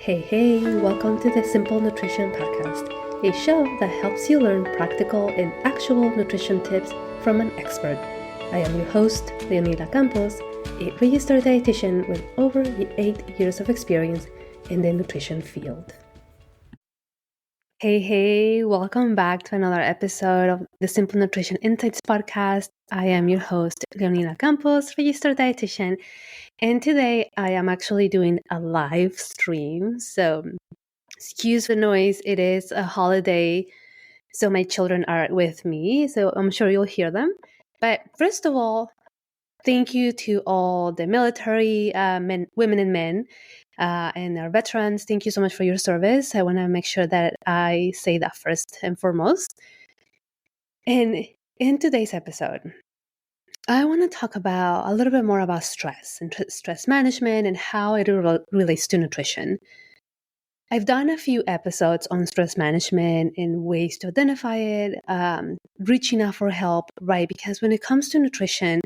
Hey, welcome to the Simple Nutrition Podcast, a show that helps you learn practical and actual nutrition tips from an expert. I am your host, Leonila Campos, a registered dietitian with over 8 years of experience in the nutrition field. Hey, welcome back to another episode of the Simple Nutrition Insights Podcast. I am your host, Leonila Campos, registered dietitian, and today I am actually doing a live stream. So excuse the noise, it is a holiday, so my children are with me, so I'm sure you'll hear them. But first of all, thank you to all the military men, women and men, and our veterans. Thank you so much for your service. I want to make sure that I say that first and foremost. And in today's episode, I want to talk about a little bit more about stress and stress management and how it relates to nutrition. I've done a few episodes on stress management and ways to identify it, reaching out for help, right? Because when it comes to nutrition,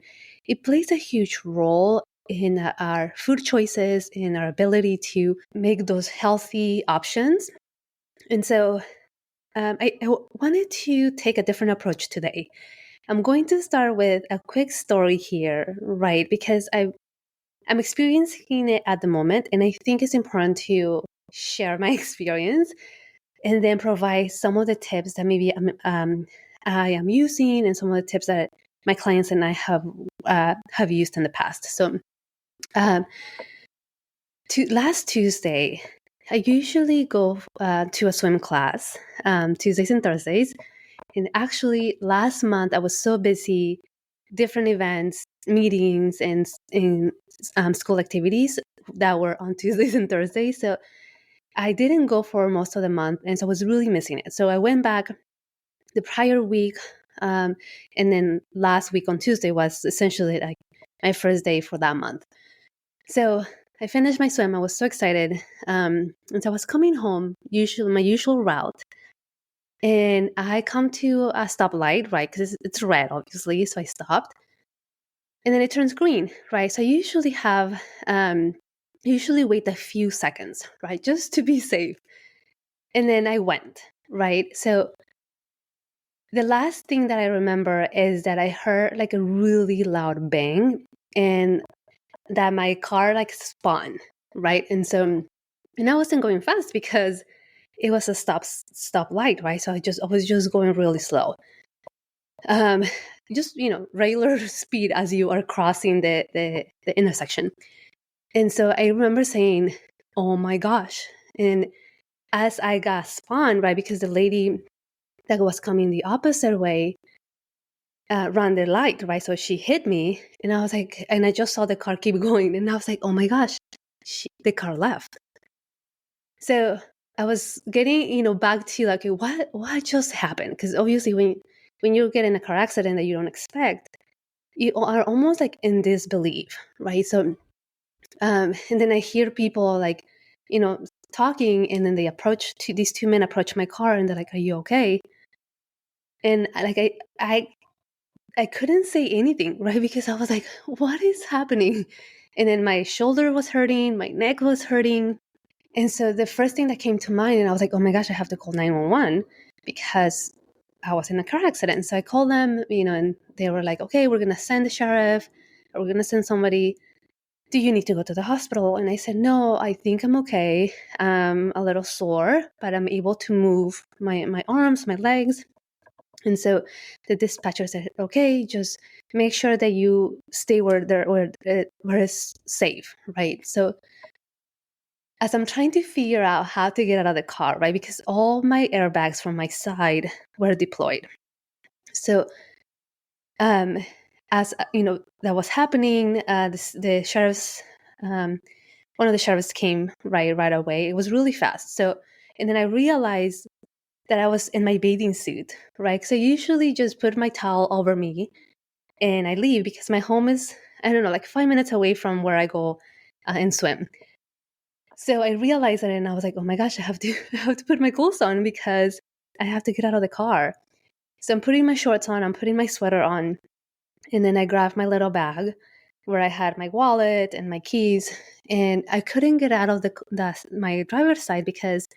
it plays a huge role in our food choices, in our ability to make those healthy options. And so I wanted to take a different approach today. I'm going to start with a quick story here, right? Because I'm experiencing it at the moment, and I think it's important to share my experience and then provide some of the tips that maybe I am using and some of the tips that my clients and I have used in the past. So last Tuesday, I usually go to a swim class Tuesdays and Thursdays. And actually, last month, I was so busy, different events, meetings, and school activities that were on Tuesdays and Thursdays. So I didn't go for most of the month, and so I was really missing it. So I went back the prior week, and then last week on Tuesday was essentially like my first day for that month. So I finished my swim. I was so excited. And so I was coming home, my usual route. And I come to a stoplight, right? Because it's red, obviously. So I stopped. And then it turns green, right? So I usually wait a few seconds, right? Just to be safe. And then I went, right? So the last thing that I remember is that I heard like a really loud bang and that my car like spun, right? And I wasn't going fast because it was a stop light, right? So I was just going really slow. Just regular speed as you are crossing the intersection. And so I remember saying, "Oh my gosh." And as I got spun, right, because the lady that was coming the opposite way ran the light, right? So she hit me, and I was like, and I just saw the car keep going, and I was like, "Oh my gosh, the car left." So I was getting, back to like, what just happened? Because obviously, when you get in a car accident that you don't expect, you are almost like in disbelief, right? So, and then I hear people like, talking, and then these two men approach my car, and they're like, "Are you okay?" And I couldn't say anything, right? Because I was like, "What is happening?" And then my shoulder was hurting, my neck was hurting. And so the first thing that came to mind, and I was like, "Oh my gosh, I have to call 911 because I was in a car accident." So I called them, and they were like, "Okay, we're going to send the sheriff, or we're going to send somebody. Do you need to go to the hospital?" And I said, "No, I think I'm okay. I'm a little sore, but I'm able to move my arms, my legs." And so the dispatcher said, "Okay, just make sure that you stay where it's safe," right? So as I'm trying to figure out how to get out of the car, right? Because all my airbags from my side were deployed. So, as that was happening, the sheriff's, one of the sheriffs came right away. It was really fast. So, and then I realized that I was in my bathing suit, right? So I usually just put my towel over me and I leave because my home is, I don't know, like 5 minutes away from where I go and swim. So I realized that, and I was like, "Oh my gosh, I have to put my clothes on because I have to get out of the car." So I'm putting my shorts on, I'm putting my sweater on, and then I grab my little bag where I had my wallet and my keys, and I couldn't get out of my driver's side because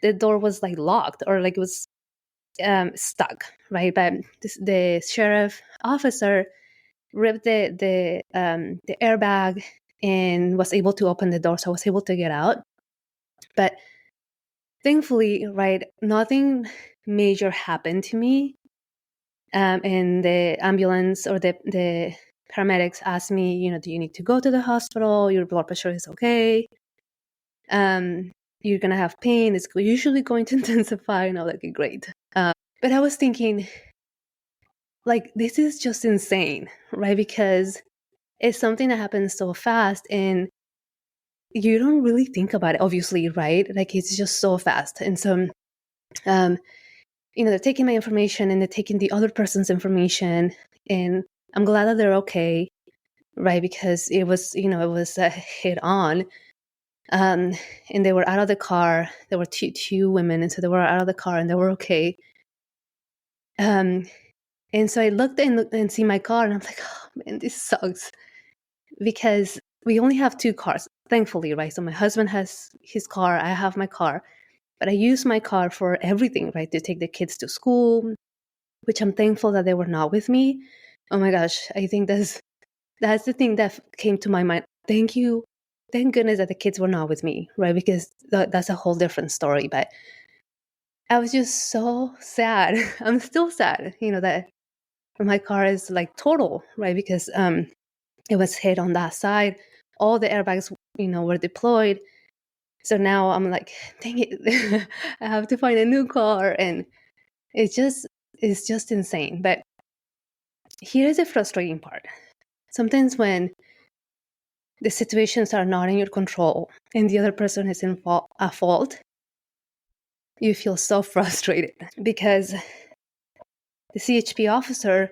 the door was like locked, or like it was stuck, right? But the sheriff officer ripped the airbag and was able to open the door, so I was able to get out. But thankfully, right, nothing major happened to me. And the ambulance or the paramedics asked me, do you need to go to the hospital? Your blood pressure is okay. You're gonna have pain. It's usually going to intensify. And I was like, great. But I was thinking, like, this is just insane, right? Because it's something that happens so fast, and you don't really think about it, obviously, right? Like, it's just so fast. And so, they're taking my information and they're taking the other person's information, and I'm glad that they're okay, right? Because it was a hit on. And they were out of the car. There were two women, and so they were out of the car and they were okay. And so I looked and see my car, and I'm like, oh man, this sucks, because we only have two cars, thankfully, right? So my husband has his car, I have my car, but I use my car for everything, right? To take the kids to school, which I'm thankful that they were not with me. Oh my gosh, I think that's the thing that came to my mind. Thank goodness that the kids were not with me, right? Because that's a whole different story. But I was just so sad. I'm still sad, that my car is like total, right? Because it was hit on that side. All the airbags, were deployed. So now I'm like, dang it, I have to find a new car, and it's just insane. But here's the frustrating part. Sometimes when the situations are not in your control and the other person is at fault, you feel so frustrated, because the CHP officer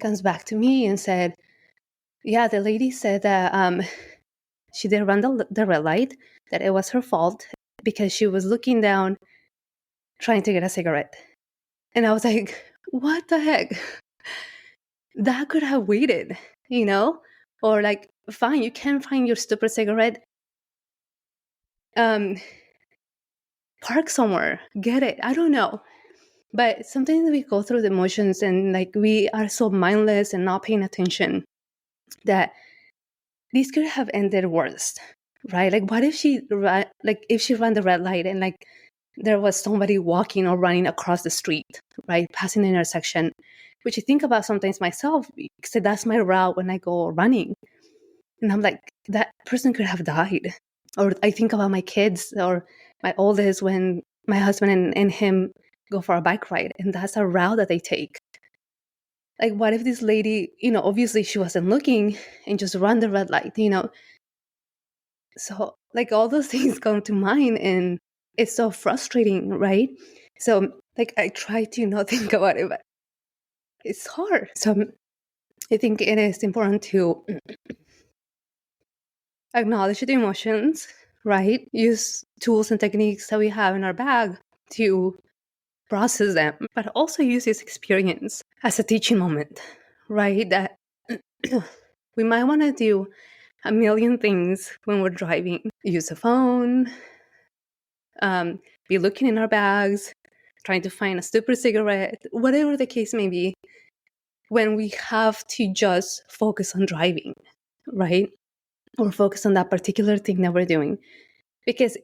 comes back to me and said, yeah, the lady said that she did run the red light, that it was her fault because she was looking down trying to get a cigarette. And I was like, what the heck? That could have waited, or like, fine, you can find your stupid cigarette, park somewhere, get it. I don't know. But sometimes we go through the motions, and like, we are so mindless and not paying attention that this could have ended worse, right? Like, what if she ran the red light and like there was somebody walking or running across the street, right, passing the intersection, which I think about sometimes myself, because that's my route when I go running. And I'm like, that person could have died. Or I think about my kids, or my oldest, when my husband and him go for a bike ride, and that's a route that they take. Like, what if this lady, obviously she wasn't looking and just run the red light, So like, all those things come to mind, and it's so frustrating, right? So like, I try to not think about it, but it's hard. So I think it is important to acknowledge the emotions, right? Use tools and techniques that we have in our bag to process them, but also use this experience as a teaching moment, right? That we might want to do a million things when we're driving. Use a phone, be looking in our bags, trying to find a stupid cigarette, whatever the case may be, when we have to just focus on driving, right? Or focus on that particular thing that we're doing. Because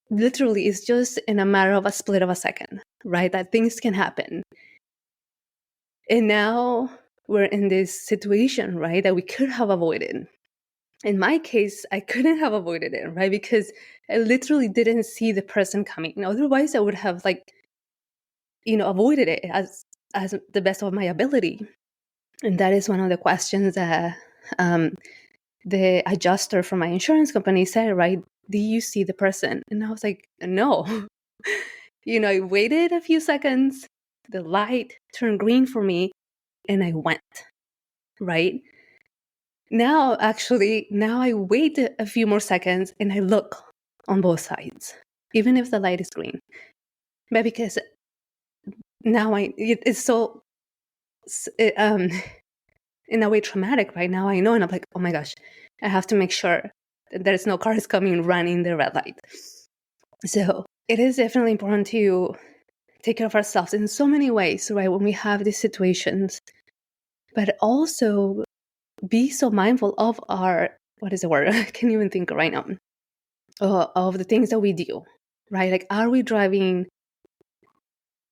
literally, it's just in a matter of a split of a second, right? That things can happen. And now we're in this situation, right, that we could have avoided. In my case, I couldn't have avoided it, right? Because I literally didn't see the person coming. Otherwise, I would have avoided it as the best of my ability. And that is one of the questions that the adjuster from my insurance company said, right? Do you see the person? And I was like, no. I waited a few seconds, the light turned green for me, and I went, right? Now I wait a few more seconds and I look on both sides, even if the light is green. But because now it's so in a way traumatic right now. I know, and I'm like, oh my gosh, I have to make sure that there's no cars coming running the red light. So it is definitely important to take care of ourselves in so many ways, right? When we have these situations, but also be so mindful of our, what is the word? I can't even think right now. Of the things that we do, right? Like, are we driving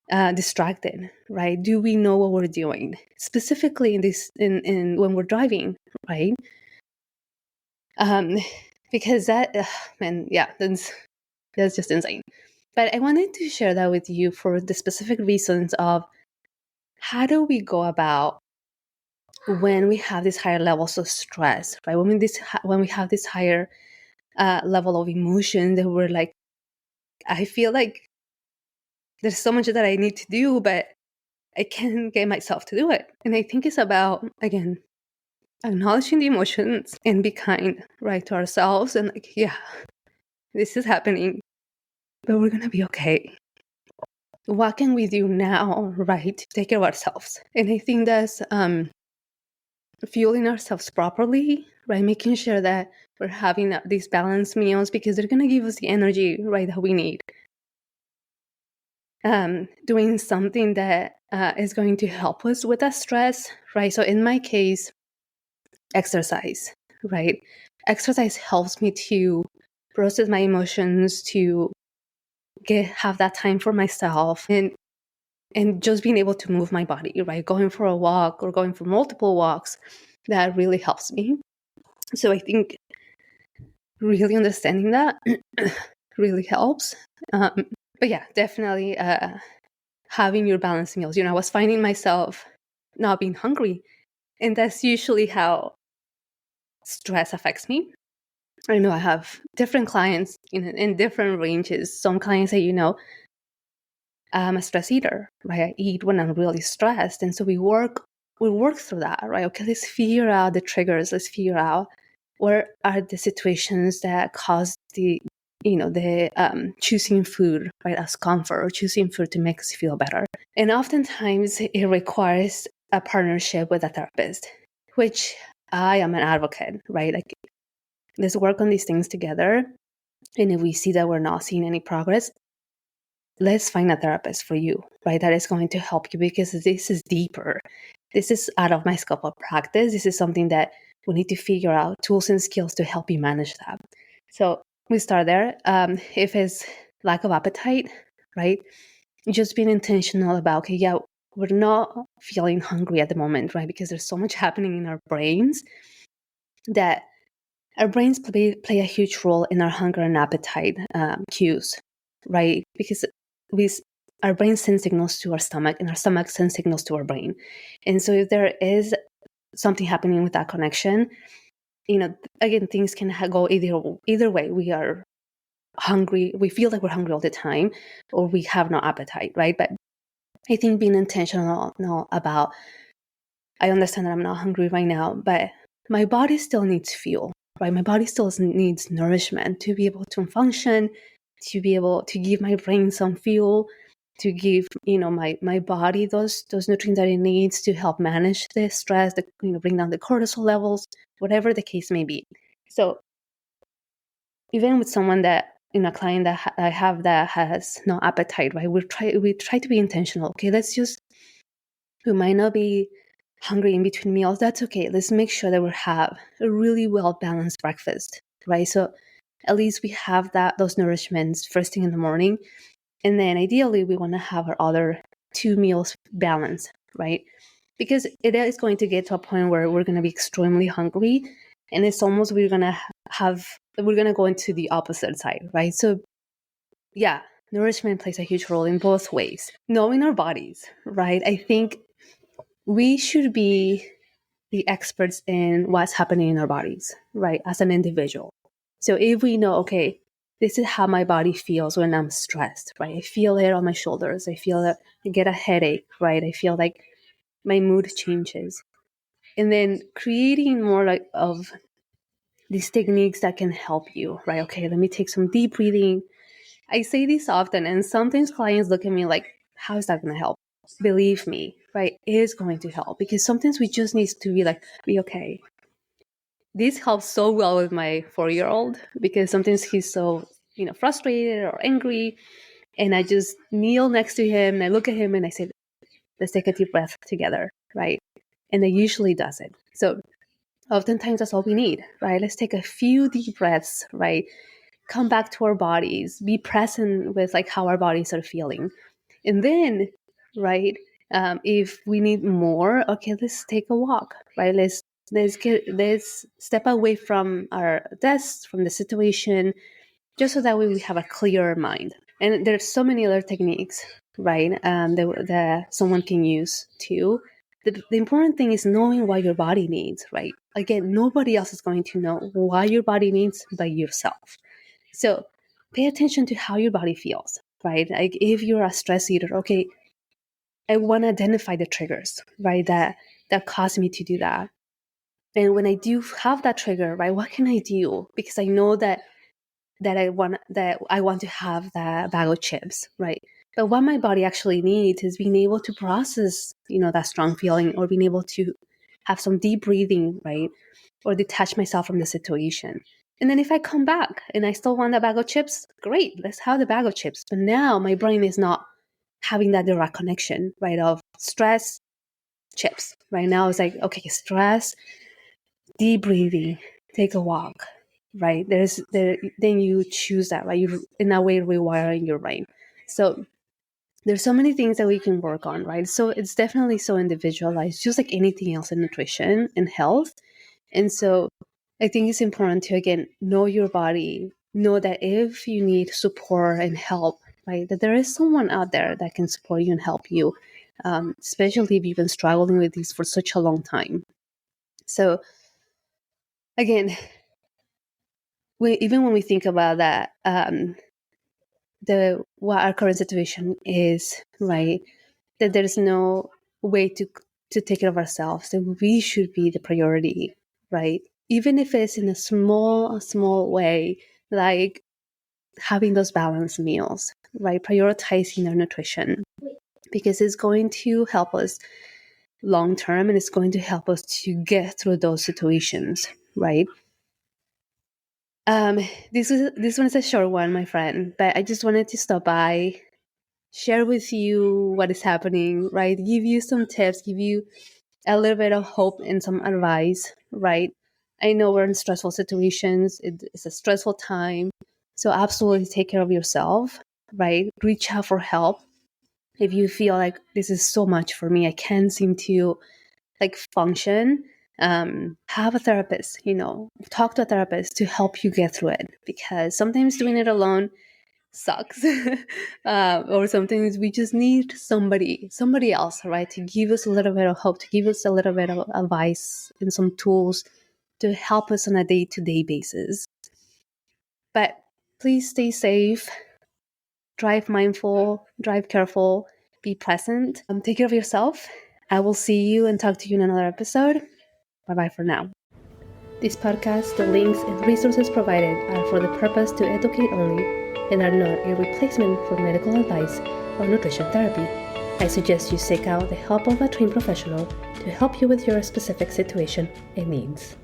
distracted, right? Do we know what we're doing? Specifically in when we're driving, right? Because that, man, yeah, that's just insane. But I wanted to share that with you for the specific reasons of how do we go about when we have these higher levels of stress, right? When we have this higher level of emotion that we're like, I feel like there's so much that I need to do, but I can't get myself to do it. And I think it's about, again, acknowledging the emotions and be kind, right, to ourselves. And like, yeah, this is happening, but we're going to be okay. What can we do now, right, to take care of ourselves? And I think that's fueling ourselves properly, right, making sure that we're having these balanced meals because they're going to give us the energy, right, that we need. Doing something that is going to help us with that stress, right? So in my case, exercise, right? Exercise helps me to process my emotions, to have that time for myself, and just being able to move my body, right? Going for a walk or going for multiple walks, that really helps me. So I think really understanding that really helps. But yeah, definitely having your balanced meals. I was finding myself not being hungry, and that's usually how stress affects me. I know I have different clients in different ranges. Some clients say, I'm a stress eater, right? I eat when I'm really stressed. And so we work through that, right? Okay, let's figure out the triggers. Let's figure out where are the situations that cause the choosing food, right, as comfort, or choosing food to make us feel better. And oftentimes it requires a partnership with a therapist, which I am an advocate, right? Like, let's work on these things together. And if we see that we're not seeing any progress, let's find a therapist for you, right? That is going to help you, because this is deeper. This is out of my scope of practice. This is something that we need to figure out tools and skills to help you manage that. So we start there. If it's lack of appetite, right? Just being intentional about, okay, yeah, we're not feeling hungry at the moment, right? Because there's so much happening in our brains that our brains play a huge role in our hunger and appetite cues, right? Because our brain sends signals to our stomach, and our stomach sends signals to our brain. And so if there is something happening with that connection, again, things can go either way. We are hungry, we feel like we're hungry all the time, or we have no appetite, right? But I think being intentional about, I understand that I'm not hungry right now, but my body still needs fuel, right? My body still needs nourishment to be able to function, to be able to give my brain some fuel, to give my body those nutrients that it needs to help manage the stress, bring down the cortisol levels, whatever the case may be. So even with someone that a client that I have that has no appetite, right? We try to be intentional. Okay, we might not be hungry in between meals. That's okay. Let's make sure that we have a really well balanced breakfast, right? So at least we have those nourishments first thing in the morning, and then ideally we want to have our other 2 meals balanced, right? Because it is going to get to a point where we're going to be extremely hungry, and it's almost we're going to go into the opposite side, right? So yeah, nourishment plays a huge role in both ways. Knowing our bodies, right? I think we should be the experts in what's happening in our bodies, right? As an individual. So if we know, okay, this is how my body feels when I'm stressed, right? I feel it on my shoulders. I feel that I get a headache, right? I feel like my mood changes. And then creating more of these techniques that can help you, right? Okay, let me take some deep breathing. I say this often, and sometimes clients look at me like, how is that going to help? Believe me, right, is going to help, because sometimes we just need to be okay. This helps so well with my 4-year-old, because sometimes he's so, frustrated or angry, and I just kneel next to him and I look at him and I say, let's take a deep breath together, right? And it usually does it. So oftentimes that's all we need, right? Let's take a few deep breaths, right? Come back to our bodies, be present with how our bodies are feeling. And then, right, if we need more, okay, let's take a walk, right? Let's step away from our desk, from the situation, just so that way we have a clearer mind. And there's so many other techniques, right, that someone can use too. The important thing is knowing what your body needs, right? Again, nobody else is going to know what your body needs but yourself. So pay attention to how your body feels, right? Like if you're a stress eater, okay, I want to identify the triggers, right, that cause me to do that. And when I do have that trigger, right, what can I do? Because I know that I want to have that bag of chips, right? But what my body actually needs is being able to process, that strong feeling, or being able to have some deep breathing, right? Or detach myself from the situation. And then if I come back and I still want that bag of chips, great, let's have the bag of chips. But now my brain is not having that direct connection, right? Of stress, chips. Right now it's like, okay, stress, deep breathing, take a walk, right? Then you choose that, right? You in that way rewiring your brain. So there's so many things that we can work on, right? So it's definitely so individualized, just like anything else in nutrition and health. And so I think it's important to, again, know your body, know that if you need support and help, right, that there is someone out there that can support you and help you, especially if you've been struggling with these for such a long time. So again, even when we think about that, what our current situation is, right, that there's no way to take care of ourselves, that we should be the priority, right? Even if it's in a small way, like having those balanced meals, right? Prioritizing our nutrition, because it's going to help us long term, and it's going to help us to get through those situations, right? This one is a short one, my friend, but I just wanted to stop by, share with you what is happening, right? Give you some tips, give you a little bit of hope and some advice, right? I know we're in stressful situations. It's a stressful time. So absolutely take care of yourself, right? Reach out for help. If you feel like this is so much for me, I can't seem to function, have a therapist, talk to a therapist to help you get through it, because sometimes doing it alone sucks. Or sometimes we just need somebody else, right, to give us a little bit of hope, to give us a little bit of advice and some tools to help us on a day-to-day basis. But please stay safe, drive mindful, drive careful, be present, take care of yourself. I will see you and talk to you in another episode. Bye-bye for now. This podcast, the links and resources provided are for the purpose to educate only and are not a replacement for medical advice or nutrition therapy. I suggest you seek out the help of a trained professional to help you with your specific situation and needs.